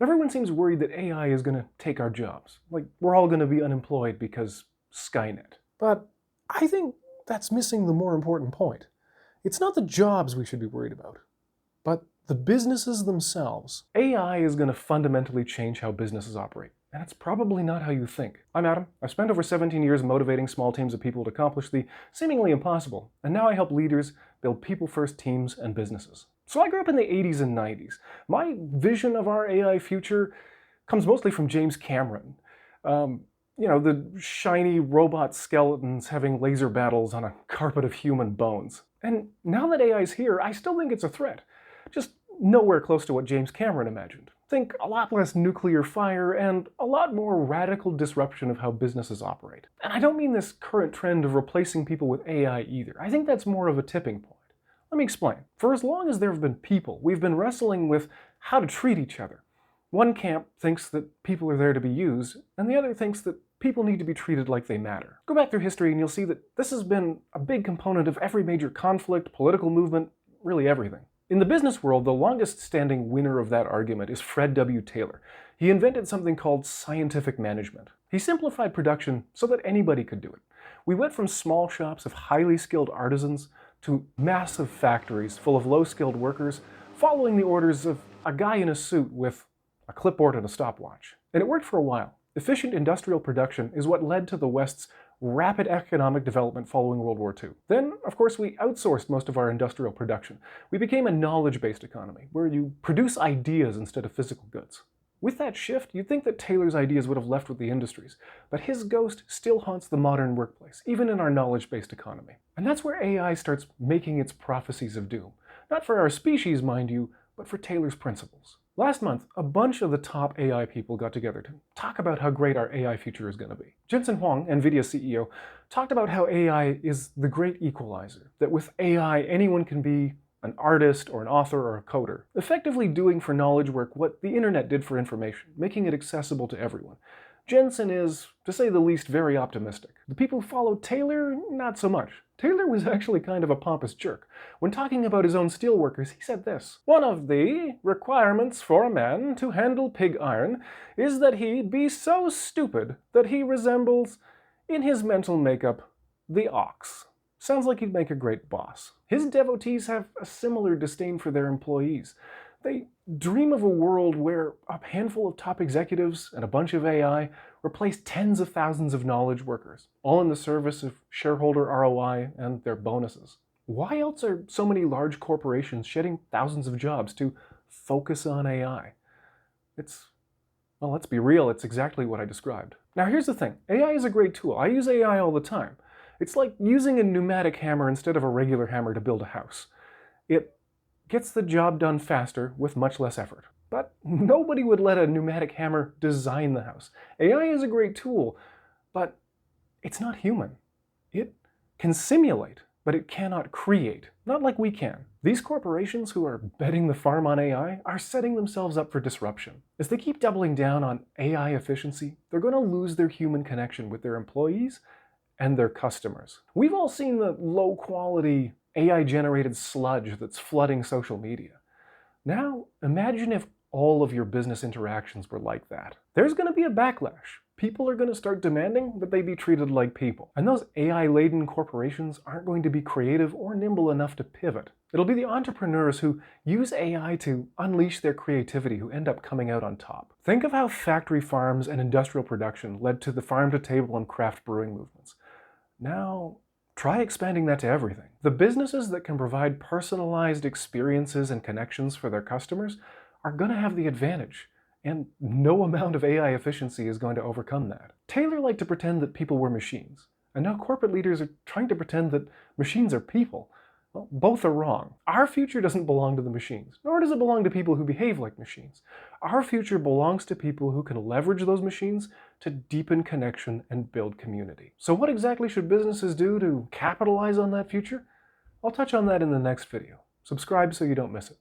Everyone seems worried that AI is going to take our jobs. Like, we're all going to be unemployed because Skynet. But I think that's missing the more important point. It's not the jobs we should be worried about, but the businesses themselves. AI is going to fundamentally change how businesses operate, and it's probably not how you think. I'm Adam. I've spent over 17 years motivating small teams of people to accomplish the seemingly impossible, and now I help leaders build people-first teams and businesses. So I grew up in the 80s and 90s. My vision of our AI future comes mostly from James Cameron. The shiny robot skeletons having laser battles on a carpet of human bones. And now that AI is here, I still think it's a threat. Just nowhere close to what James Cameron imagined. Think a lot less nuclear fire and a lot more radical disruption of how businesses operate. And I don't mean this current trend of replacing people with AI either. I think that's more of a tipping point. Let me explain. For as long as there have been people, we've been wrestling with how to treat each other. One camp thinks that people are there to be used, and the other thinks that people need to be treated like they matter. Go back through history and you'll see that this has been a big component of every major conflict, political movement, really everything. In the business world, the longest standing winner of that argument is Fred W. Taylor. He invented something called scientific management. He simplified production so that anybody could do it. We went from small shops of highly skilled artisans to massive factories full of low-skilled workers following the orders of a guy in a suit with a clipboard and a stopwatch. And it worked for a while. Efficient industrial production is what led to the West's rapid economic development following World War II. Then, of course, we outsourced most of our industrial production. We became a knowledge-based economy, where you produce ideas instead of physical goods. With that shift, you'd think that Taylor's ideas would have left with the industries, but his ghost still haunts the modern workplace, even in our knowledge-based economy. And that's where AI starts making its prophecies of doom. Not for our species, mind you, but for Taylor's principles. Last month, a bunch of the top AI people got together to talk about how great our AI future is going to be. Jensen Huang, NVIDIA CEO, talked about how AI is the great equalizer, that with AI, anyone can be an artist or an author or a coder, effectively doing for knowledge work what the internet did for information, making it accessible to everyone. Jensen is, to say the least, very optimistic. The people who followed Taylor, not so much. Taylor was actually kind of a pompous jerk. When talking about his own steelworkers, he said this: "One of the requirements for a man to handle pig iron is that he be so stupid that he resembles, in his mental makeup, the ox." Sounds like he'd make a great boss. His devotees have a similar disdain for their employees. They dream of a world where a handful of top executives and a bunch of AI replace tens of thousands of knowledge workers, all in the service of shareholder ROI and their bonuses. Why else are so many large corporations shedding thousands of jobs to focus on AI? Well, let's be real, it's exactly what I described. Now here's the thing, AI is a great tool. I use AI all the time. It's like using a pneumatic hammer instead of a regular hammer to build a house. It gets the job done faster with much less effort. But nobody would let a pneumatic hammer design the house. AI is a great tool, but it's not human. It can simulate, but it cannot create, not like we can. These corporations who are betting the farm on AI are setting themselves up for disruption. As they keep doubling down on AI efficiency, they're going to lose their human connection with their employees and their customers. We've all seen the low-quality AI-generated sludge that's flooding social media. Now, imagine if all of your business interactions were like that. There's going to be a backlash. People are going to start demanding that they be treated like people. And those AI-laden corporations aren't going to be creative or nimble enough to pivot. It'll be the entrepreneurs who use AI to unleash their creativity who end up coming out on top. Think of how factory farms and industrial production led to the farm-to-table and craft brewing movements. Now, try expanding that to everything. The businesses that can provide personalized experiences and connections for their customers are going to have the advantage, and no amount of AI efficiency is going to overcome that. Taylor liked to pretend that people were machines, and now corporate leaders are trying to pretend that machines are people. Well, both are wrong. Our future doesn't belong to the machines, nor does it belong to people who behave like machines. Our future belongs to people who can leverage those machines to deepen connection and build community. So what exactly should businesses do to capitalize on that future? I'll touch on that in the next video. Subscribe so you don't miss it.